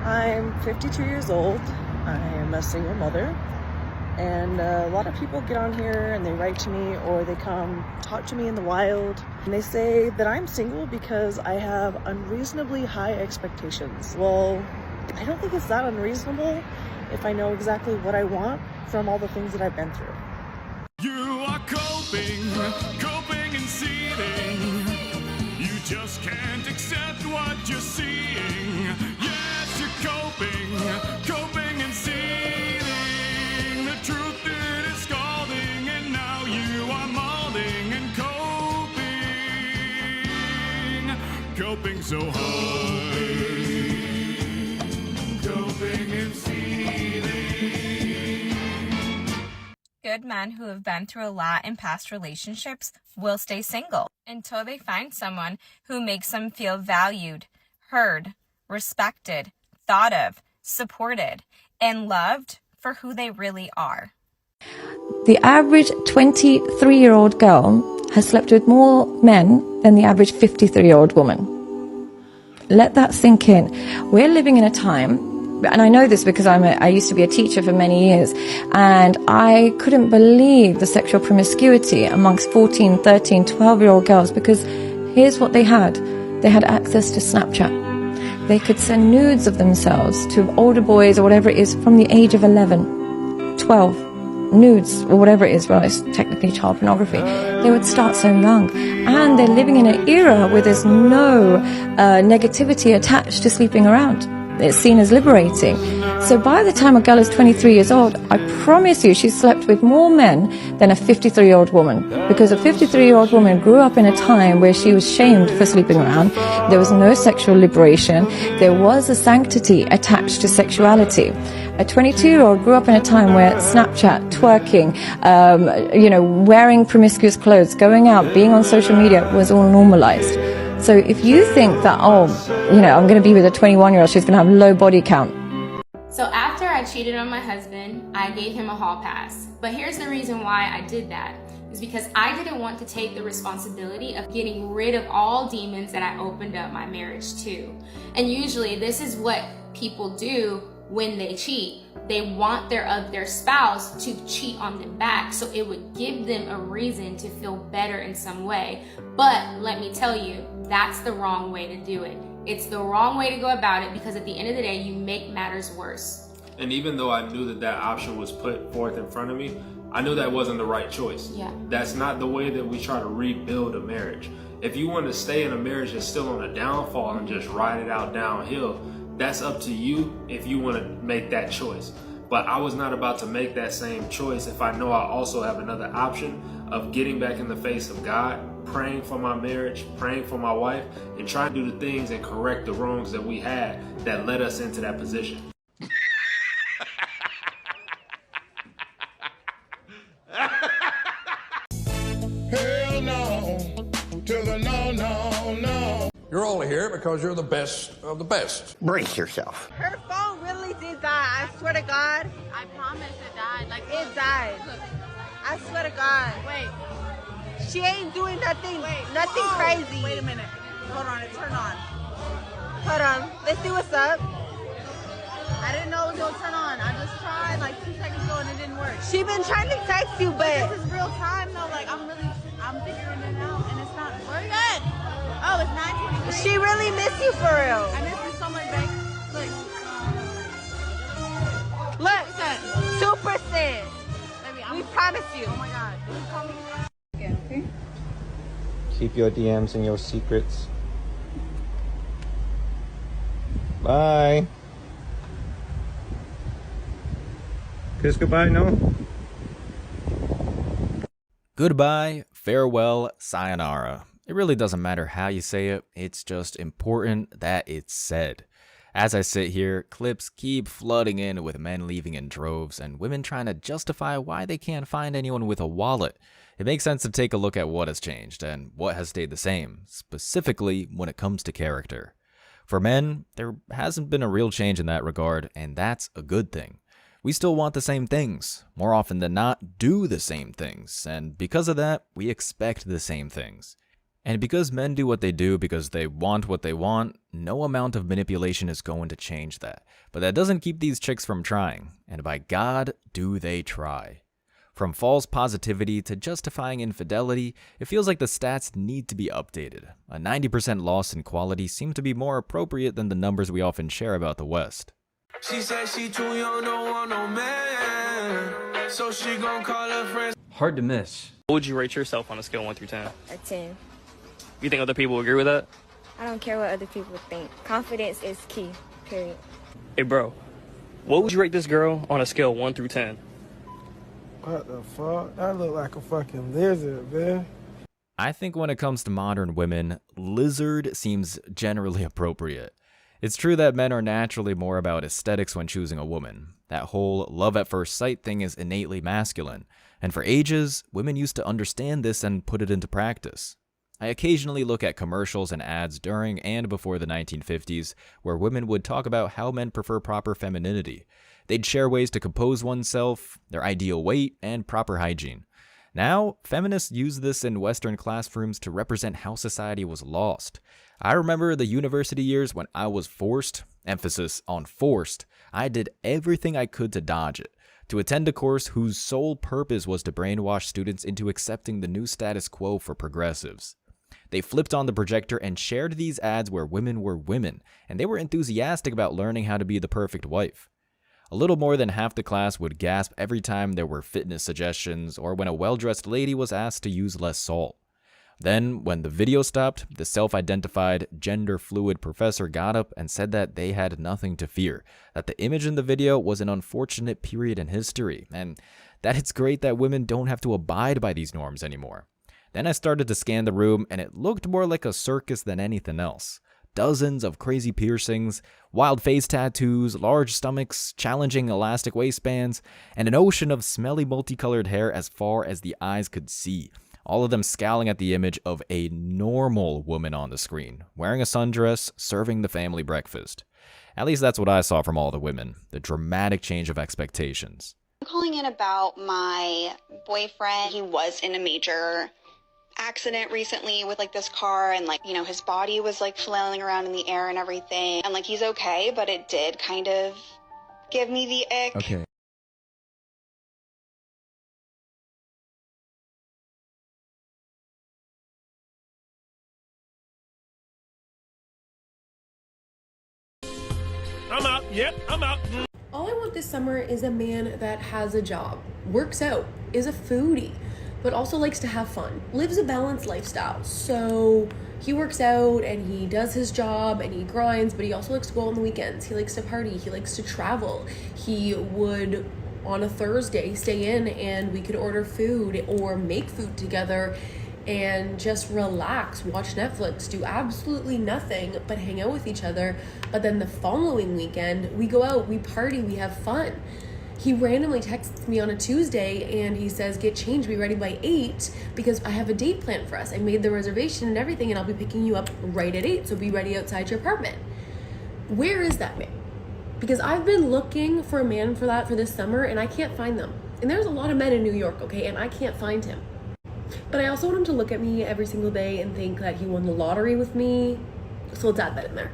I'm 52 years old. I am a single mother, and a lot of people get on here and they write to me or they come talk to me in the wild, and they say that I'm single because I have unreasonably high expectations. Well, I don't think it's that unreasonable if I know exactly what I want from all the things that I've been through. You are coping and seething. You just can't accept what you're seeing. Yes, you're coping and seething. The truth it is scalding, and now you are molding and coping so hard. Coping and seething. Good men who have been through a lot in past relationships will stay single until they find someone who makes them feel valued, heard, respected, thought of, supported, and loved for who they really are. The average 23-year-old girl has slept with more men than the average 53-year-old woman. Let that sink in. We're living in a time, and I know this because I used to be a teacher for many years, and I couldn't believe the sexual promiscuity amongst 14, 13, 12-year-old girls, because here's what they had. They had access to Snapchat. They could send nudes of themselves to older boys or whatever it is from the age of 11, 12. Nudes or whatever it is, well, it's technically child pornography. They would start so young, and they're living in an era where there's no negativity attached to sleeping around. It's seen as liberating. So by the time a girl is 23 years old, I promise you she's slept with more men than a 53-year-old woman, because a 53-year-old woman grew up in a time where she was shamed for sleeping around. There was no sexual liberation. There was a sanctity attached to sexuality. A 22-year-old grew up in a time where Snapchat, twerking, wearing promiscuous clothes, going out, being on social media was all normalized. So if you think that, I'm going to be with a 21-year-old, she's going to have low body count. So after I cheated on my husband, I gave him a hall pass. But here's the reason why I did that. Is because I didn't want to take the responsibility of getting rid of all demons that I opened up my marriage to. And usually this is what people do when they cheat. They want their spouse to cheat on them back, so it would give them a reason to feel better in some way. But let me tell you, that's the wrong way to do it. It's the wrong way to go about it, because at the end of the day, you make matters worse. And even though I knew that option was put forth in front of me, I knew that wasn't the right choice. Yeah. That's not the way that we try to rebuild a marriage. If you want to stay in a marriage that's still on a downfall and just ride it out downhill, that's up to you if you want to make that choice. But I was not about to make that same choice if I know I also have another option of getting back in the face of God, praying for my marriage, praying for my wife, and trying to do the things and correct the wrongs that we had that led us into that position. Hell no, to the no. You're only here because you're the best of the best. Brace yourself. Her phone really did die. I swear to God. I promise it died. Like It died. Look. I swear to God. Wait. She ain't doing nothing. Wait. Nothing Whoa. crazy. Wait a minute. Hold on. It turned on. Hold on. Let's see what's up. I didn't know it was gonna turn on. I just tried like 2 seconds ago and it didn't work. She been trying to text you, but This is real time though. Like I'm figuring it out and it's not. Where you at? Oh, it's 9:23. she really miss you for real. I miss you so much, babe. Look. Look, What's that? super sin. Baby, We promise you. Oh my God. Can you call me again, okay? Keep your DMs and your secrets. Bye. Kiss goodbye, no? Goodbye, farewell, sayonara. It really doesn't matter how you say it, it's just important that it's said. As I sit here, clips keep flooding in with men leaving in droves and women trying to justify why they can't find anyone with a wallet. It makes sense to take a look at what has changed and what has stayed the same, specifically when it comes to character. For men, there hasn't been a real change in that regard, and that's a good thing. We still want the same things, more often than not do the same things, and because of that, we expect the same things. And because men do what they do because they want what they want, no amount of manipulation is going to change that. But that doesn't keep these chicks from trying. And by God, do they try. From false positivity to justifying infidelity, it feels like the stats need to be updated. A 90% loss in quality seems to be more appropriate than the numbers we often share about the West. She said she too young, don't want no man, so she gon' call her friends. Hard to miss. What would you rate yourself on a scale of 1 through 10? A 10. You think other people agree with that? I don't care what other people think. Confidence is key, period. Hey, bro, what would you rate this girl on a scale of 1 through 10? What the fuck? That look like a fucking lizard, man. I think when it comes to modern women, lizard seems generally appropriate. It's true that men are naturally more about aesthetics when choosing a woman. That whole love at first sight thing is innately masculine. And for ages, women used to understand this and put it into practice. I occasionally look at commercials and ads during and before the 1950s where women would talk about how men prefer proper femininity. They'd share ways to compose oneself, their ideal weight, and proper hygiene. Now, feminists use this in Western classrooms to represent how society was lost. I remember the university years when I was forced, emphasis on forced, I did everything I could to dodge it, to attend a course whose sole purpose was to brainwash students into accepting the new status quo for progressives. They flipped on the projector and shared these ads where women were women, and they were enthusiastic about learning how to be the perfect wife. A little more than half the class would gasp every time there were fitness suggestions or when a well-dressed lady was asked to use less salt. Then, when the video stopped, the self-identified, gender-fluid professor got up and said that they had nothing to fear, that the image in the video was an unfortunate period in history, and that it's great that women don't have to abide by these norms anymore. Then I started to scan the room, and it looked more like a circus than anything else. Dozens of crazy piercings, wild face tattoos, large stomachs, challenging elastic waistbands, and an ocean of smelly multicolored hair as far as the eyes could see. All of them scowling at the image of a normal woman on the screen, wearing a sundress, serving the family breakfast. At least that's what I saw from all the women, the dramatic change of expectations. I'm calling in about my boyfriend. He was in a major accident recently with this car, and his body was flailing around in the air and everything, and he's okay, but it did kind of give me the ick. Okay. I'm out. Yep, I'm out. All I want this summer is a man that has a job, works out, is a foodie, but also likes to have fun, lives a balanced lifestyle. So he works out and he does his job and he grinds, but he also likes to go on the weekends. He likes to party, he likes to travel. He would, on a Thursday, stay in and we could order food or make food together and just relax, watch Netflix, do absolutely nothing but hang out with each other. But then the following weekend, we go out, we party, we have fun. He randomly texts me on a Tuesday and he says, get changed, be ready by 8 because I have a date planned for us. I made the reservation and everything and I'll be picking you up right at 8, so be ready outside your apartment. Where is that man? Because I've been looking for a man for that for this summer and I can't find them. And there's a lot of men in New York, okay, and I can't find him. But I also want him to look at me every single day and think that he won the lottery with me, so let's add that in there.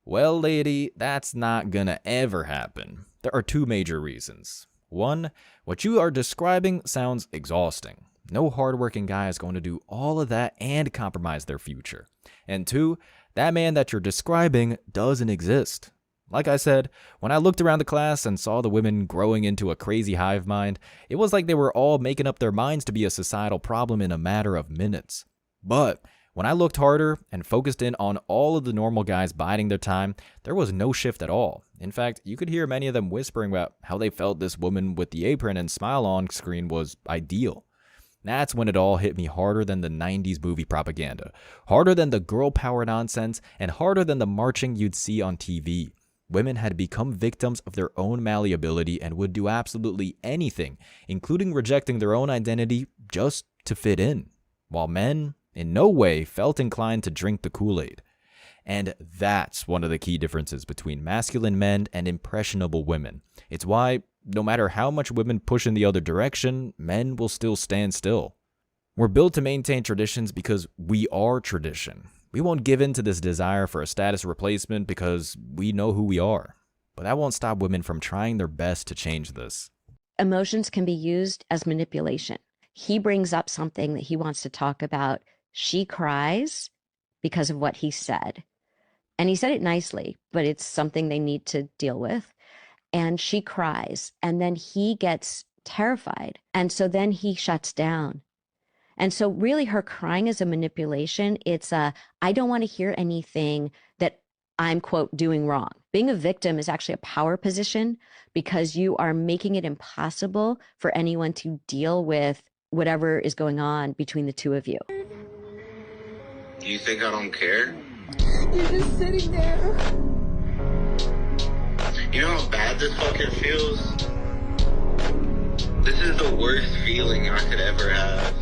Well, lady, that's not gonna ever happen. There are two major reasons. One, what you are describing sounds exhausting. No hardworking guy is going to do all of that and compromise their future. And two, that man that you're describing doesn't exist. Like I said, when I looked around the class and saw the women growing into a crazy hive mind, it was like they were all making up their minds to be a societal problem in a matter of minutes. But when I looked harder and focused in on all of the normal guys biding their time, there was no shift at all. In fact, you could hear many of them whispering about how they felt this woman with the apron and smile on screen was ideal. That's when it all hit me harder than the 90s movie propaganda, harder than the girl power nonsense, and harder than the marching you'd see on TV. Women had become victims of their own malleability and would do absolutely anything, including rejecting their own identity just to fit in, while men in no way felt inclined to drink the Kool-Aid. And that's one of the key differences between masculine men and impressionable women. It's why, no matter how much women push in the other direction, men will still stand still. We're built to maintain traditions because we are tradition. We won't give in to this desire for a status replacement because we know who we are. But that won't stop women from trying their best to change this. Emotions can be used as manipulation. He brings up something that he wants to talk about. She cries because of what he said. And he said it nicely, but it's something they need to deal with. And she cries, and then he gets terrified. And so then he shuts down. And so really her crying is a manipulation. It's I don't want to hear anything that I'm, quote, doing wrong. Being a victim is actually a power position because you are making it impossible for anyone to deal with whatever is going on between the two of you. You think I don't care? You're just sitting there. You know how bad this fucking feels? This is the worst feeling I could ever have.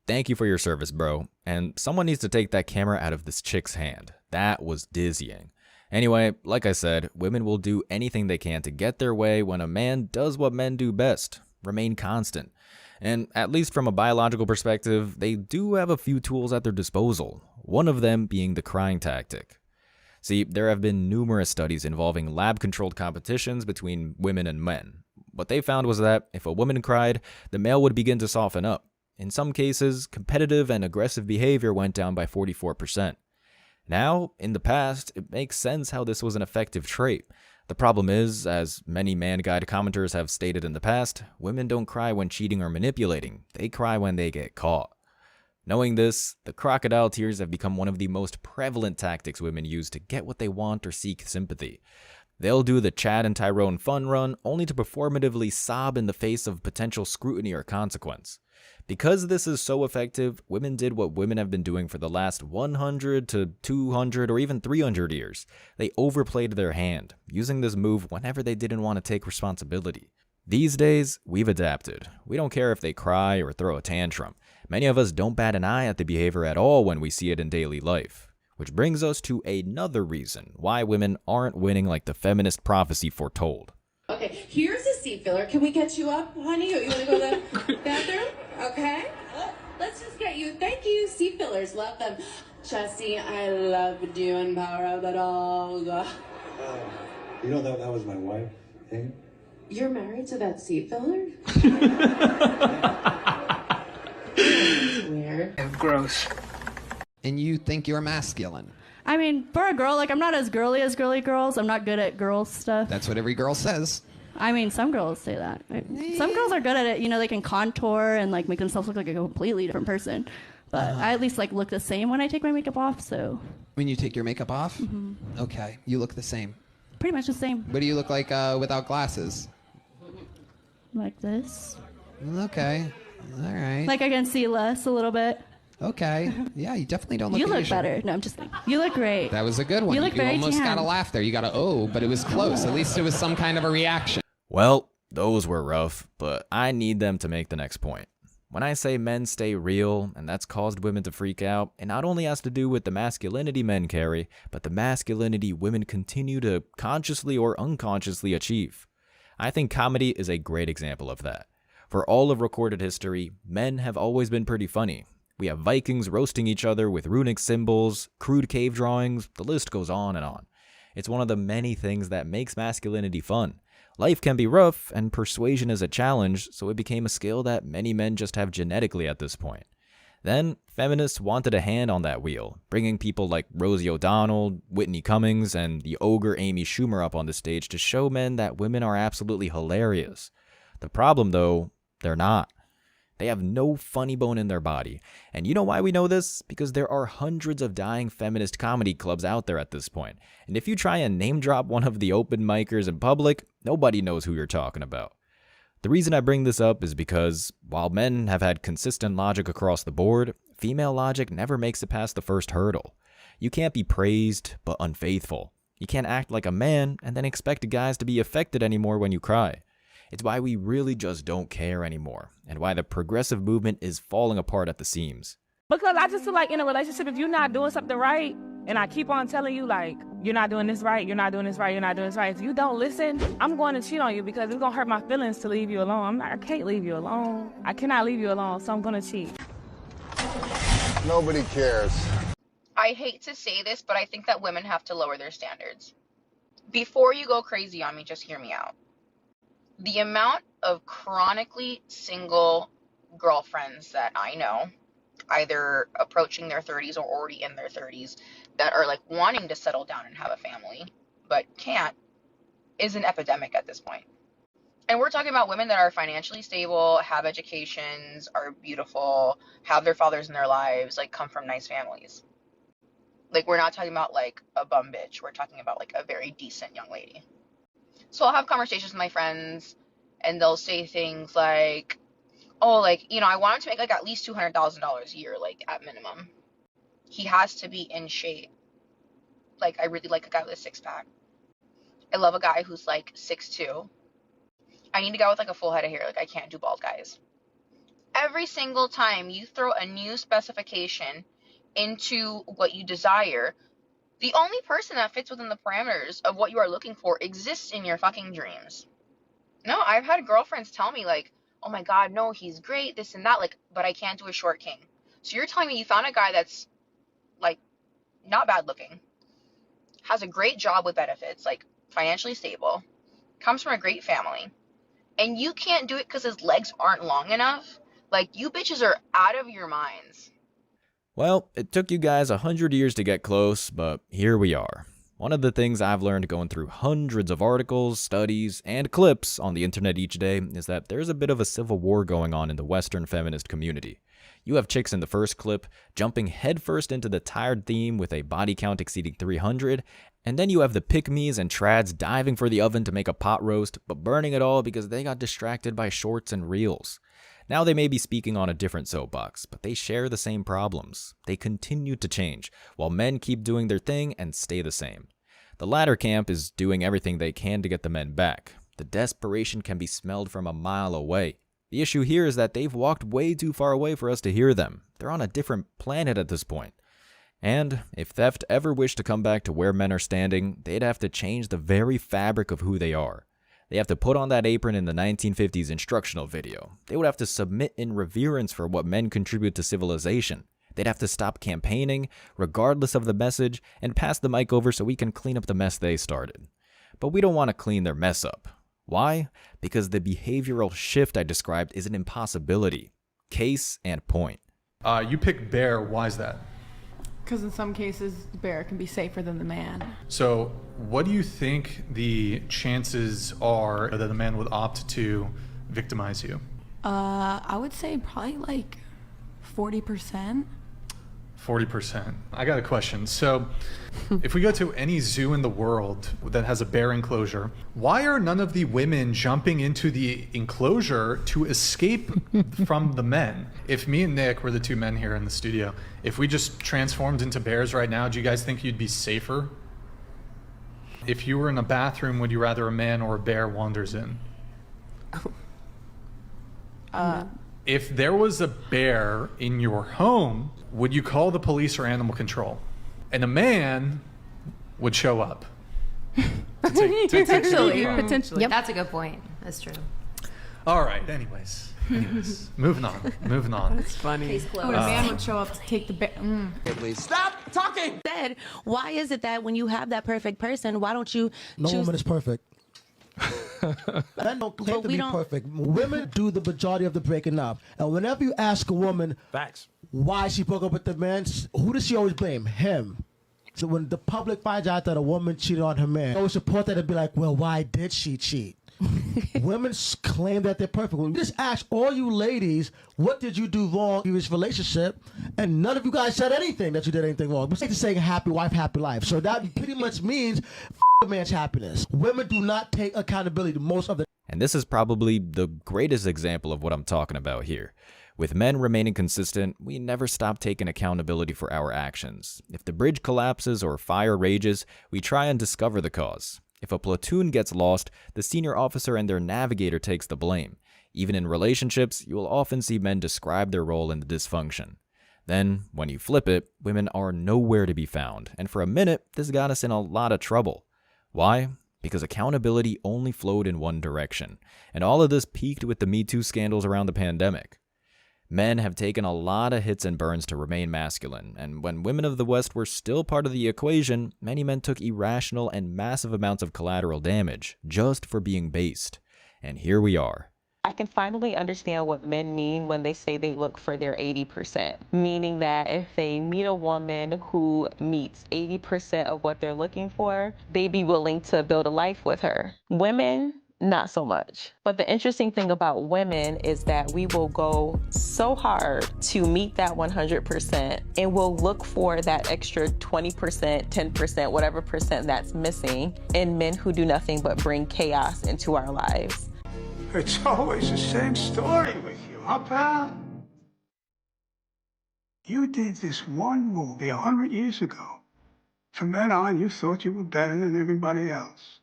Thank you for your service, bro. And someone needs to take that camera out of this chick's hand. That was dizzying. Anyway, like I said, women will do anything they can to get their way when a man does what men do best, remain constant. And at least from a biological perspective, they do have a few tools at their disposal, one of them being the crying tactic. See, there have been numerous studies involving lab-controlled competitions between women and men. What they found was that if a woman cried, the male would begin to soften up. In some cases, competitive and aggressive behavior went down by 44%. Now, in the past, it makes sense how this was an effective trait. The problem is, as many man guide commenters have stated in the past, women don't cry when cheating or manipulating. They cry when they get caught. Knowing this, the crocodile tears have become one of the most prevalent tactics women use to get what they want or seek sympathy. They'll do the Chad and Tyrone fun run only to performatively sob in the face of potential scrutiny or consequence. Because this is so effective, women did what women have been doing for the last 100 to 200 or even 300 years. They overplayed their hand, using this move whenever they didn't want to take responsibility. These days, we've adapted. We don't care if they cry or throw a tantrum. Many of us don't bat an eye at the behavior at all when we see it in daily life. Which brings us to another reason why women aren't winning like the feminist prophecy foretold. Okay, here's a seat filler. Can we get you up, honey? You want to go to the bathroom? Okay. Let's just get you. Thank you, seat fillers. Love them. Jesse, I loved you in Power of the Dog. You know that was my wife, eh? You're married to that seat filler? Weird. Gross. And you think you're masculine. I mean, for a girl, like, I'm not as girly as girly girls. I'm not good at girl stuff. That's what every girl says. I mean, some girls say that. Some girls are good at it. You know, they can contour and, like, make themselves look like a completely different person. But I at least, like, look the same when I take my makeup off, so. When you take your makeup off? Mm-hmm. Okay, you look the same. Pretty much the same. What do you look like without glasses? Like this. Okay, all right. Like I can see less a little bit. Okay. Yeah, you definitely don't look You look Asian. better. No, I'm just kidding. You look great. That was a good one. You look very almost tan. got a laugh there. You got a but it was close. At least it was some kind of a reaction. Well, those were rough, but I need them to make the next point. When I say men stay real, and that's caused women to freak out, it not only has to do with the masculinity men carry, but the masculinity women continue to consciously or unconsciously achieve. I think comedy is a great example of that. For all of recorded history, men have always been pretty funny. We have Vikings roasting each other with runic symbols, crude cave drawings, the list goes on and on. It's one of the many things that makes masculinity fun. Life can be rough, and persuasion is a challenge, so it became a skill that many men just have genetically at this point. Then, feminists wanted a hand on that wheel, bringing people like Rosie O'Donnell, Whitney Cummings, and the ogre Amy Schumer up on the stage to show men that women are absolutely hilarious. The problem, though, they're not. They have no funny bone in their body. And you know why we know this? Because there are hundreds of dying feminist comedy clubs out there at this point. And if you try and name drop one of the open micers in public, nobody knows who you're talking about. The reason I bring this up is because, while men have had consistent logic across the board, female logic never makes it past the first hurdle. You can't be praised, but unfaithful. You can't act like a man and then expect guys to be affected anymore when you cry. It's why we really just don't care anymore, and why the progressive movement is falling apart at the seams. Because I just feel like in a relationship, if you're not doing something right, and I keep on telling you, like, you're not doing this right, you're not doing this right, you're not doing this right. If you don't listen, I'm going to cheat on you because it's going to hurt my feelings to leave you alone. I can't leave you alone. I cannot leave you alone, so I'm going to cheat. Nobody cares. I hate to say this, but I think that women have to lower their standards. Before you go crazy on me, just hear me out. The amount of chronically single girlfriends that I know, either approaching their 30s or already in their 30s, that are like wanting to settle down and have a family, but can't, is an epidemic at this point. And we're talking about women that are financially stable, have educations, are beautiful, have their fathers in their lives, like come from nice families. Like, we're not talking about like a bum bitch. We're talking about like a very decent young lady. So I'll have conversations with my friends and they'll say things like, oh, like, you know, I want him to make like at least $200,000 a year, like at minimum. He has to be in shape. Like, I really like a guy with a six pack. I love a guy who's like 6'2". I need a guy with like a full head of hair. Like, I can't do bald guys. Every single time you throw a new specification into what you desire, the only person that fits within the parameters of what you are looking for exists in your fucking dreams. No, I've had girlfriends tell me like, oh my God, no, he's great, this and that, like, but I can't do a short king. So you're telling me you found a guy that's like not bad looking, has a great job with benefits, like financially stable, comes from a great family, and you can't do it because his legs aren't long enough? Like, you bitches are out of your minds. Well, it took you guys 100 years to get close, but here we are. One of the things I've learned going through hundreds of articles, studies, and clips on the internet each day is that there's a bit of a civil war going on in the Western feminist community. You have chicks in the first clip jumping headfirst into the tired theme with a body count exceeding 300, and then you have the pick-me's and trads diving for the oven to make a pot roast, but burning it all because they got distracted by shorts and reels. Now they may be speaking on a different soapbox, but they share the same problems. They continue to change, while men keep doing their thing and stay the same. The latter camp is doing everything they can to get the men back. The desperation can be smelled from a mile away. The issue here is that they've walked way too far away for us to hear them. They're on a different planet at this point. And if theft ever wished to come back to where men are standing, they'd have to change the very fabric of who they are. They have to put on that apron in the 1950s instructional video. They would have to submit in reverence for what men contribute to civilization. They'd have to stop campaigning, regardless of the message, and pass the mic over so we can clean up the mess they started. But we don't want to clean their mess up. Why? Because the behavioral shift I described is an impossibility. Case and point. You pick bear, why is that? Because in some cases, the bear can be safer than the man. So what do you think the chances are that the man would opt to victimize you? I would say probably like 40%. 40%. I got a question. So if we go to any zoo in the world that has a bear enclosure, why are none of the women jumping into the enclosure to escape from the men? If me and Nick were the two men here in the studio, if we just transformed into bears right now, do you guys think you'd be safer? If you were in a bathroom, would you rather a man or a bear wanders in? If there was a bear in your home, would you call the police or animal control? And a man would show up. Potentially. Yep. That's a good point. That's true. All right. Anyways, moving on. That's funny. Case closed. A man would show up to take the bear. Stop talking. Said, why is it that when you have that perfect person, why don't you No choose? woman is perfect. Men don't claim to be perfect. Women do the majority of the breaking up. And whenever you ask a woman why she broke up with the man, who does she always blame? Him. So when the public finds out that a woman cheated on her man, they always support that and be like, well, why did she cheat? Women claim that they're perfect. When you just ask all you ladies, what did you do wrong in this relationship? And none of you guys said anything that you did anything wrong. Besides saying happy wife, happy life. So that pretty much means a man's happiness. Women do not take accountability most of the And this is probably the greatest example of what I'm talking about here. With men remaining consistent, we never stop taking accountability for our actions. If the bridge collapses or fire rages, we try and discover the cause. If a platoon gets lost, the senior officer and their navigator takes the blame. Even in relationships, you will often see men describe their role in the dysfunction. Then, when you flip it, women are nowhere to be found, and for a minute, this got us in a lot of trouble. Why? Because accountability only flowed in one direction, and all of this peaked with the Me Too scandals around the pandemic. Men have taken a lot of hits and burns to remain masculine, and when women of the West were still part of the equation, many men took irrational and massive amounts of collateral damage just for being based. And here we are. I can finally understand what men mean when they say they look for their 80%, meaning that if they meet a woman who meets 80% of what they're looking for, they'd be willing to build a life with her. Women, not so much. But the interesting thing about women is that we will go so hard to meet that 100%, and we'll look for that extra 20%, 10%, whatever percent that's missing in men who do nothing but bring chaos into our lives. It's always the same story with you, huh, pal? You did this one movie 100 years ago. From then on, you thought you were better than everybody else.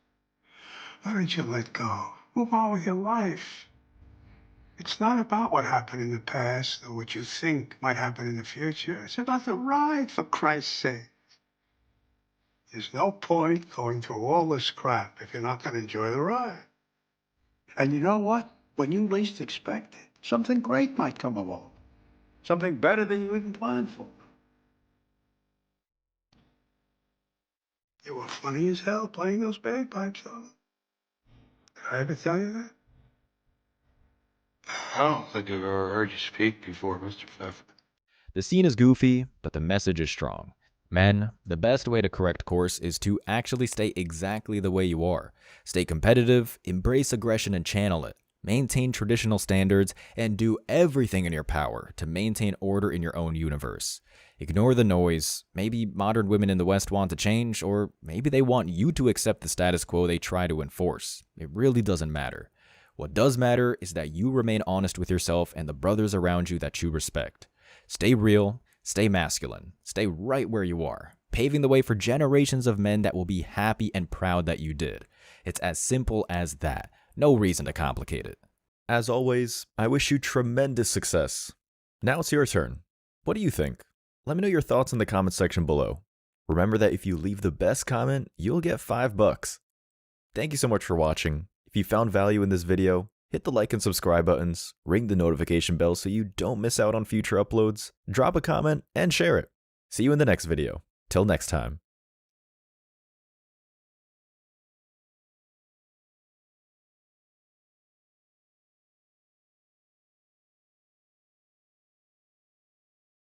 Why did you let go? Move on with your life. It's not about what happened in the past or what you think might happen in the future. It's about the ride, for Christ's sake. There's no point going through all this crap if you're not going to enjoy the ride. And you know what? When you least expect it, something great might come along. Something better than you even planned for. You were funny as hell playing those bagpipes, though. Did I ever tell you that? I don't think I've ever heard you speak before, Mr. Pfeffer. The scene is goofy, but the message is strong. Men, the best way to correct course is to actually stay exactly the way you are. Stay competitive, embrace aggression and channel it. Maintain traditional standards, and do everything in your power to maintain order in your own universe. Ignore the noise. Maybe modern women in the West want to change, or maybe they want you to accept the status quo they try to enforce. It really doesn't matter. What does matter is that you remain honest with yourself and the brothers around you that you respect. Stay real. Stay masculine. Stay right where you are, paving the way for generations of men that will be happy and proud that you did. It's as simple as that. No reason to complicate it. As always, I wish you tremendous success. Now it's your turn. What do you think? Let me know your thoughts in the comment section below. Remember that if you leave the best comment, you'll get $5. Thank you so much for watching. If you found value in this video, hit the like and subscribe buttons, ring the notification bell so you don't miss out on future uploads, drop a comment, and share it. See you in the next video. Till next time.